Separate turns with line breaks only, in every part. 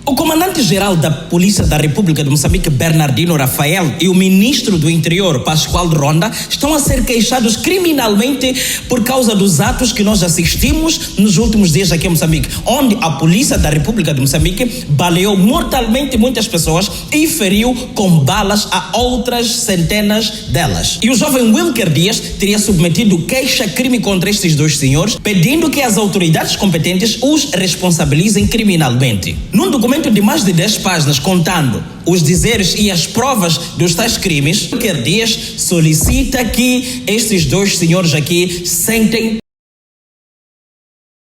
O comandante-geral da Polícia da República de Moçambique, Bernardino Rafael, e o ministro do Interior, Pascoal Ronda, estão a ser queixados criminalmente por causa dos atos que nós assistimos nos últimos dias aqui em Moçambique, onde a Polícia da República de Moçambique baleou mortalmente muitas pessoas e feriu com balas a outras centenas delas. E o jovem Wilker Dias teria submetido queixa-crime contra estes dois senhores, pedindo que as autoridades competentes os responsabilizem criminalmente. Num documento de mais de 10 páginas contando os dizeres e as provas dos tais crimes, Wilker Dias solicita que estes dois senhores aqui sentem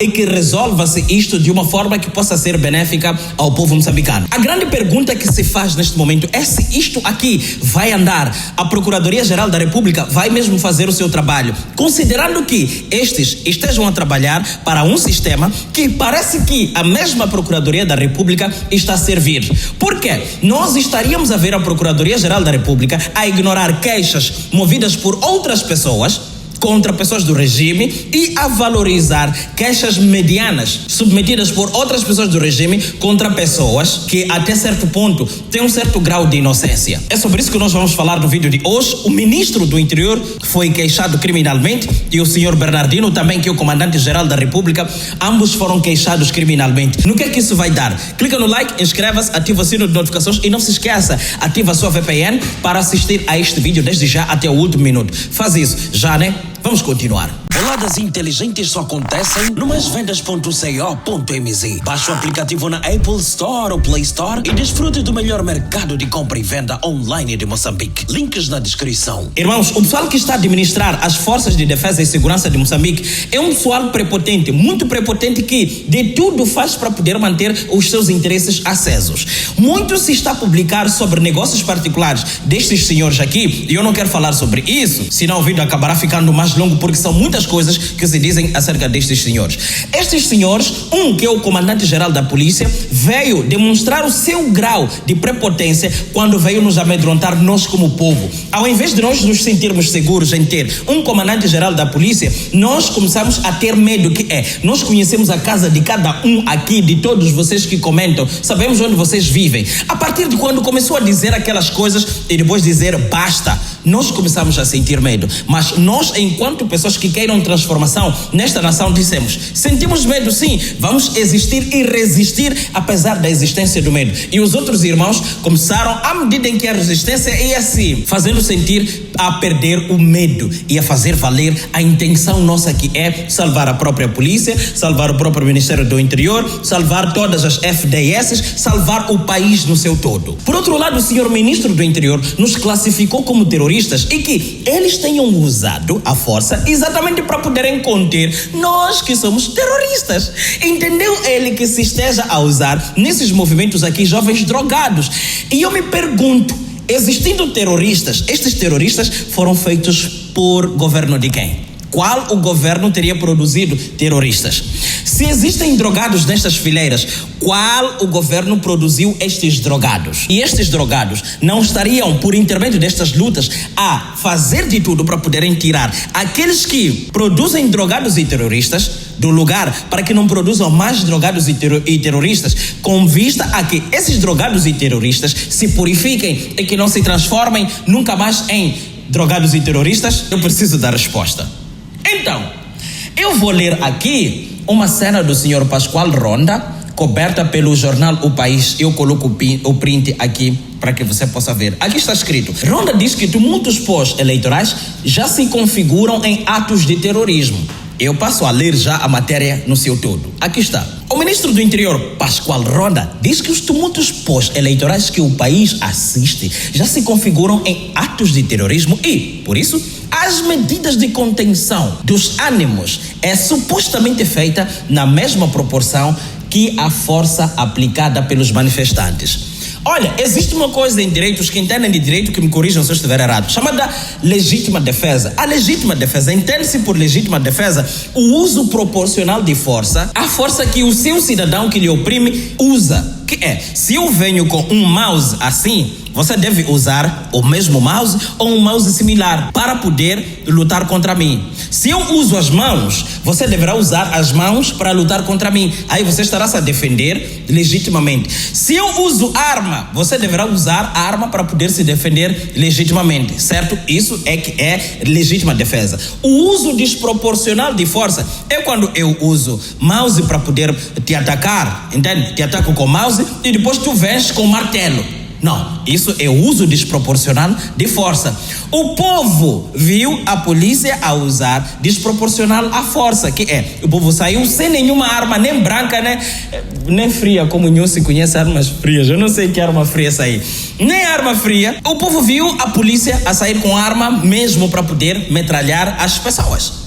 e que resolva-se isto de uma forma que possa ser benéfica ao povo moçambicano. A grande pergunta que se faz neste momento é se isto aqui vai andar. A Procuradoria-Geral da República vai mesmo fazer o seu trabalho, considerando que estes estejam a trabalhar para um sistema que parece que a mesma Procuradoria da República está a servir. Por quê? Nós estaríamos a ver a Procuradoria-Geral da República a ignorar queixas movidas por outras pessoas contra pessoas do regime e a valorizar queixas medianas submetidas por outras pessoas do regime contra pessoas que até certo ponto têm um certo grau de inocência. É sobre isso que nós vamos falar no vídeo de hoje. O ministro do Interior foi queixado criminalmente e o senhor Bernardino também, que é o comandante-geral da República, ambos foram queixados criminalmente. No que é que isso vai dar? Clica no like, inscreva-se, ativa o sino de notificações e não se esqueça, ativa a sua VPN para assistir a este vídeo desde já até o último minuto. Faz isso já, né? Vamos continuar. Boladas inteligentes só acontecem no maisvendas.co.mz. Baixe o aplicativo na Apple Store ou Play Store e desfrute do melhor mercado de compra e venda online de Moçambique. Links na descrição. Irmãos, o pessoal que está a administrar as forças de defesa e segurança de Moçambique é um pessoal prepotente, muito prepotente, que de tudo faz para poder manter os seus interesses acesos. Muito se está a publicar sobre negócios particulares destes senhores aqui e eu não quero falar sobre isso, senão o vídeo acabará ficando mais longo, porque são muitas coisas que se dizem acerca destes senhores. Estes senhores, que é o comandante-geral da polícia, veio demonstrar o seu grau de prepotência quando veio nos amedrontar nós como povo. Ao invés de nós nos sentirmos seguros em ter um comandante-geral da polícia, nós começamos a ter medo, nós conhecemos a casa de cada um aqui, de todos vocês que comentam, sabemos onde vocês vivem. A partir de quando começou a dizer aquelas coisas e depois dizer basta, nós começamos a sentir medo. Mas nós, enquanto pessoas que queiram transformação nesta nação, dissemos, sentimos medo sim, vamos existir e resistir apesar da existência do medo. E os outros irmãos começaram, à medida em que a resistência ia assim, fazendo sentir a perder o medo e a fazer valer a intenção nossa, que é salvar a própria polícia, salvar o próprio Ministério do Interior, salvar todas as FDS, salvar o país no seu todo. Por outro lado, o senhor ministro do Interior nos classificou como terroristas e que eles tenham usado a força exatamente para poderem conter nós que somos terroristas. Entendeu ele que se esteja a usar nesses movimentos aqui jovens drogados? E eu me pergunto, existindo terroristas, estes terroristas foram feitos por governo de quem? Qual o governo teria produzido terroristas? Se existem drogados nestas fileiras, qual o governo produziu estes drogados? E estes drogados não estariam, por intermédio destas lutas, a fazer de tudo para poderem tirar aqueles que produzem drogados e terroristas do lugar, para que não produzam mais drogados e terroristas, com vista a que esses drogados e terroristas se purifiquem e que não se transformem nunca mais em drogados e terroristas? Eu preciso da resposta. Então, eu vou ler aqui uma cena do senhor Pascoal Ronda, coberta pelo jornal O País. Eu coloco o print aqui para que você possa ver. Aqui está escrito: Ronda diz que tumultos pós-eleitorais já se configuram em atos de terrorismo. Eu passo a ler já a matéria no seu todo. Aqui está. O ministro do Interior, Pascoal Ronda, diz que os tumultos pós-eleitorais que o país assiste já se configuram em atos de terrorismo e, por isso, as medidas de contenção dos ânimos é supostamente feita na mesma proporção que a força aplicada pelos manifestantes. Olha, existe uma coisa em direito, os que entendem de direito que me corrijam se eu estiver errado, chamada legítima defesa. A legítima defesa, entende-se por legítima defesa o uso proporcional de força, a força que o seu cidadão que lhe oprime usa. que é, se eu venho com um mouse assim, você deve usar o mesmo mouse ou um mouse similar para poder lutar contra mim. Se eu uso as mãos, você deverá usar as mãos para lutar contra mim. Aí você estará se a defender legitimamente. Se eu uso arma, você deverá usar a arma para poder se defender legitimamente, certo? Isso é que é legítima defesa. O uso desproporcional de força é quando eu uso mouse para poder te atacar, entende? Te ataco com mouse e depois tu vens com martelo. Não, isso é uso desproporcional de força. O povo viu a polícia a usar desproporcional a força, que é, o povo saiu sem nenhuma arma, nem branca, nem fria, como o se conhece armas frias, eu não sei que arma fria essa aí, nem arma fria. O povo viu a polícia a sair com arma mesmo para poder metralhar as pessoas.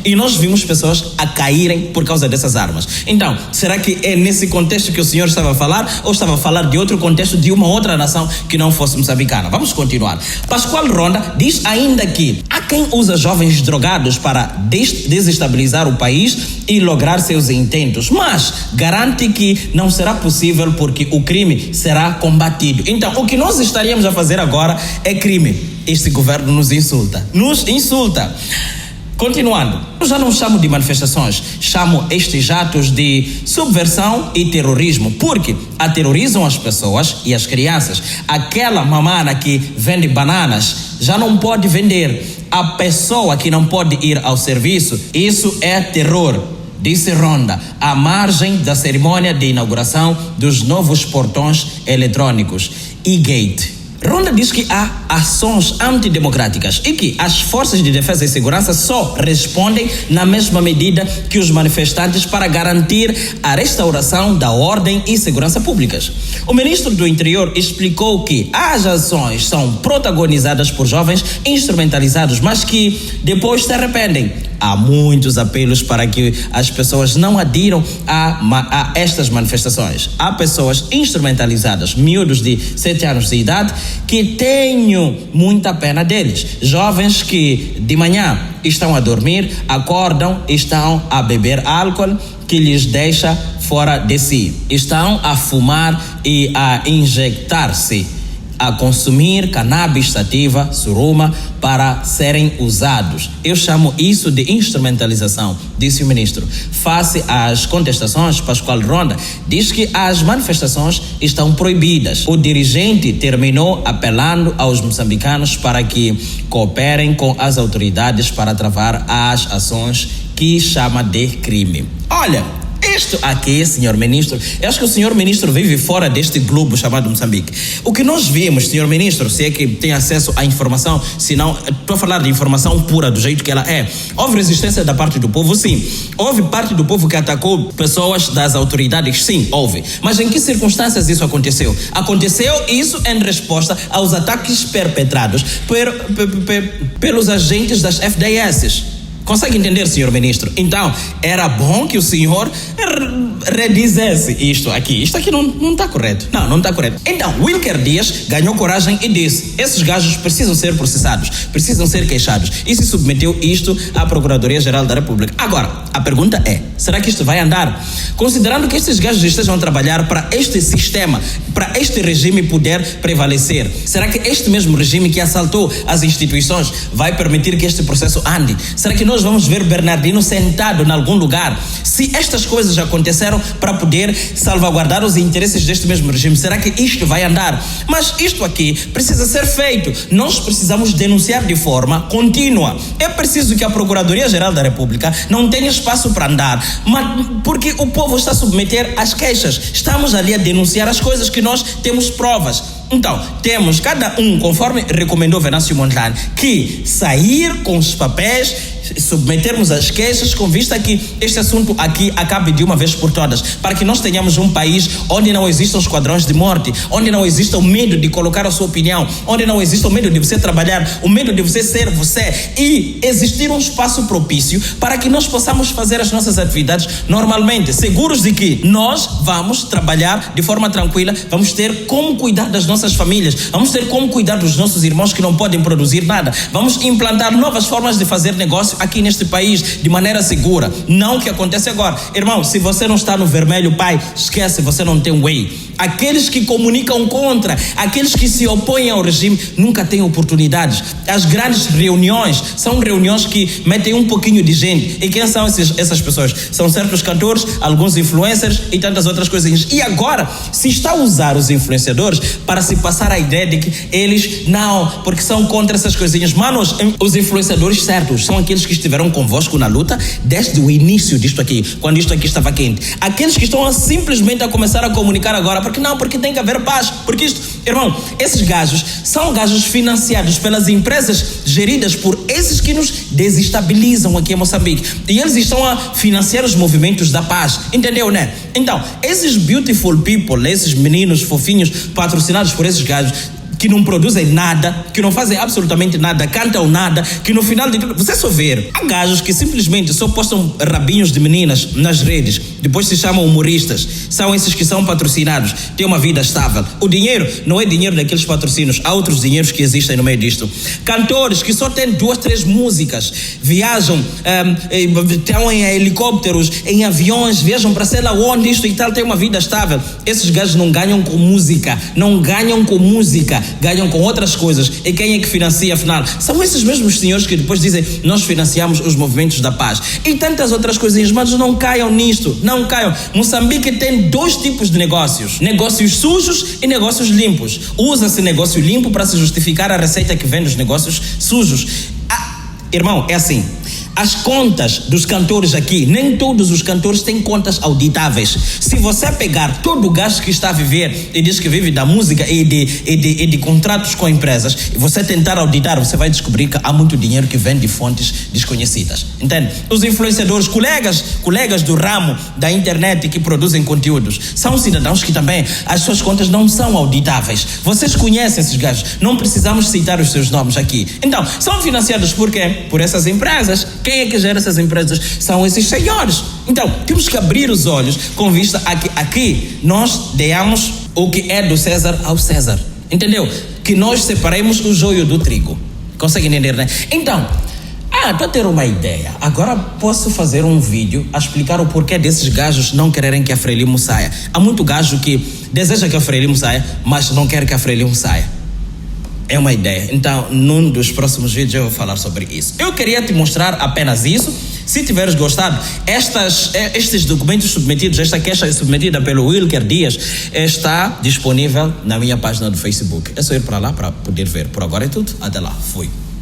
E nós vimos pessoas a caírem por causa dessas armas. Então, será que é nesse contexto que o senhor estava a falar ou estava a falar de outro contexto de uma outra nação que não fosse moçambicana? Vamos continuar. Pascoal Ronda diz ainda que há quem usa jovens drogados para desestabilizar o país e lograr seus intentos, mas garante que não será possível porque o crime será combatido. Então, o que nós estaríamos a fazer agora é crime. Este governo nos insulta. Continuando, eu já não chamo de manifestações, chamo estes atos de subversão e terrorismo, porque aterrorizam as pessoas e as crianças. Aquela mamana que vende bananas já não pode vender. A pessoa que não pode ir ao serviço, isso é terror, disse Ronda, à margem da cerimônia de inauguração dos novos portões eletrônicos e-Gate. Ronda diz que há ações antidemocráticas e que as forças de defesa e segurança só respondem na mesma medida que os manifestantes para garantir a restauração da ordem e segurança públicas. O ministro do Interior explicou que as ações são protagonizadas por jovens instrumentalizados, mas que depois se arrependem. Há muitos apelos para que as pessoas não adiram a estas manifestações. Há pessoas instrumentalizadas, miúdos de 7 anos de idade, que tenho muita pena deles. Jovens que de manhã estão a dormir, acordam, estão a beber álcool que lhes deixa fora de si. Estão a fumar e a injetar-se, a consumir cannabis sativa, suruma, para serem usados. Eu chamo isso de instrumentalização, disse o ministro. Face às contestações, Pascoal Ronda diz que as manifestações estão proibidas. O dirigente terminou apelando aos moçambicanos para que cooperem com as autoridades para travar as ações que chama de crime. Olha, isto aqui, senhor ministro, eu acho que o senhor ministro vive fora deste globo chamado Moçambique. O que nós vimos, senhor ministro, se é que tem acesso à informação, se não, estou a falar de informação pura, do jeito que ela é. Houve resistência da parte do povo, sim. Houve parte do povo que atacou pessoas das autoridades, sim, houve. Mas em que circunstâncias isso aconteceu? Aconteceu isso em resposta aos ataques perpetrados pelos agentes das FDS. Consegue entender, senhor ministro? Então, era bom que o senhor redizesse isto aqui. Isto aqui não está correto. Não está correto. Então, Wilker Dias ganhou coragem e disse: esses gajos precisam ser processados, precisam ser queixados. E se submeteu isto à Procuradoria-Geral da República. Agora, a pergunta é, será que isto vai andar? Considerando que estes gajos estejam a trabalhar para este sistema, para este regime poder prevalecer, será que este mesmo regime que assaltou as instituições vai permitir que este processo ande? Será que nós vamos ver Bernardino sentado em algum lugar? Se estas coisas aconteceram para poder salvaguardar os interesses deste mesmo regime, será que isto vai andar? Mas isto aqui precisa ser feito. Nós precisamos denunciar de forma contínua. É preciso que a Procuradoria-Geral da República não tenha espaço para andar, mas porque o povo está a submeter às queixas. Estamos ali a denunciar as coisas que nós temos provas. Então, temos cada um, conforme recomendou Venâncio Mondlane, que sair com os papéis, submetermos as queixas com vista que este assunto aqui acabe de uma vez por todas, para que nós tenhamos um país onde não existam esquadrões de morte, onde não exista o medo de colocar a sua opinião, onde não exista o medo de você trabalhar, o medo de você ser você, e existir um espaço propício para que nós possamos fazer as nossas atividades normalmente, seguros de que nós vamos trabalhar de forma tranquila, vamos ter como cuidar das nossas famílias, vamos ter como cuidar dos nossos irmãos que não podem produzir nada, vamos implantar novas formas de fazer negócio negócio aqui neste país de maneira segura. Não o que acontece agora. Irmão, se você não está no vermelho, pai, esquece, você não tem way. Aqueles que comunicam contra, aqueles que se opõem ao regime, nunca têm oportunidades. As grandes reuniões são reuniões que metem um pouquinho de gente. E quem são essas pessoas? São certos cantores, alguns influencers e tantas outras coisinhas. E agora se está a usar os influenciadores para se passar a ideia de que eles não, porque são contra essas coisinhas. Manos, os influenciadores certos são aqueles que estiveram convosco na luta desde o início disto aqui, quando isto aqui estava quente. Aqueles que estão simplesmente a começar a comunicar agora, porque não, porque tem que haver paz, porque isto, irmão, esses gajos são gajos financiados pelas empresas geridas por esses que nos desestabilizam aqui em Moçambique. E eles estão a financiar os movimentos da paz, entendeu, né? Então, esses beautiful people, esses meninos fofinhos patrocinados por esses gajos, que não produzem nada, que não fazem absolutamente nada, cantam nada, que no final de tudo, você só vê, há gajos que simplesmente só postam rabinhos de meninas nas redes, depois se chamam humoristas, são esses que são patrocinados, têm uma vida estável. O dinheiro não é dinheiro daqueles patrocínios, há outros dinheiros que existem no meio disto. Cantores que só têm 2, 3 músicas, viajam, estão em helicópteros, em aviões, viajam para sei lá onde, isto e tal, têm uma vida estável. Esses gajos não ganham com música, ganham com outras coisas. E quem é que financia, afinal? São esses mesmos senhores que depois dizem, nós financiamos os movimentos da paz. E tantas outras coisinhas, mas não caiam nisto, não caiam. Moçambique tem 2 tipos de negócios. Negócios sujos e negócios limpos. Usa-se negócio limpo para se justificar a receita que vem dos negócios sujos. Irmão, é assim. As contas dos cantores aqui, nem todos os cantores têm contas auditáveis. Se você pegar todo o gasto que está a viver e diz que vive da música e de contratos com empresas, e você tentar auditar, você vai descobrir que há muito dinheiro que vem de fontes desconhecidas. Entende? Os influenciadores, colegas do ramo da internet que produzem conteúdos, são cidadãos que também as suas contas não são auditáveis. Vocês conhecem esses gajos, não precisamos citar os seus nomes aqui. Então, são financiados por quê? Por essas empresas. Quem é que gera essas empresas? São esses senhores. Então, temos que abrir os olhos com vista a que aqui nós deamos o que é do César ao César. Entendeu? Que nós separemos o joio do trigo. Consegue entender, né? Então, estou a ter uma ideia. Agora posso fazer um vídeo a explicar o porquê desses gajos não quererem que a Frelimo saia. Há muito gajo que deseja que a Frelimo saia, mas não quer que a Frelimo saia. É uma ideia. Então, num dos próximos vídeos eu vou falar sobre isso. Eu queria te mostrar apenas isso. Se tiveres gostado, estes documentos submetidos, esta queixa submetida pelo Wilker Dias, está disponível na minha página do Facebook. É só ir para lá para poder ver. Por agora é tudo. Até lá. Fui.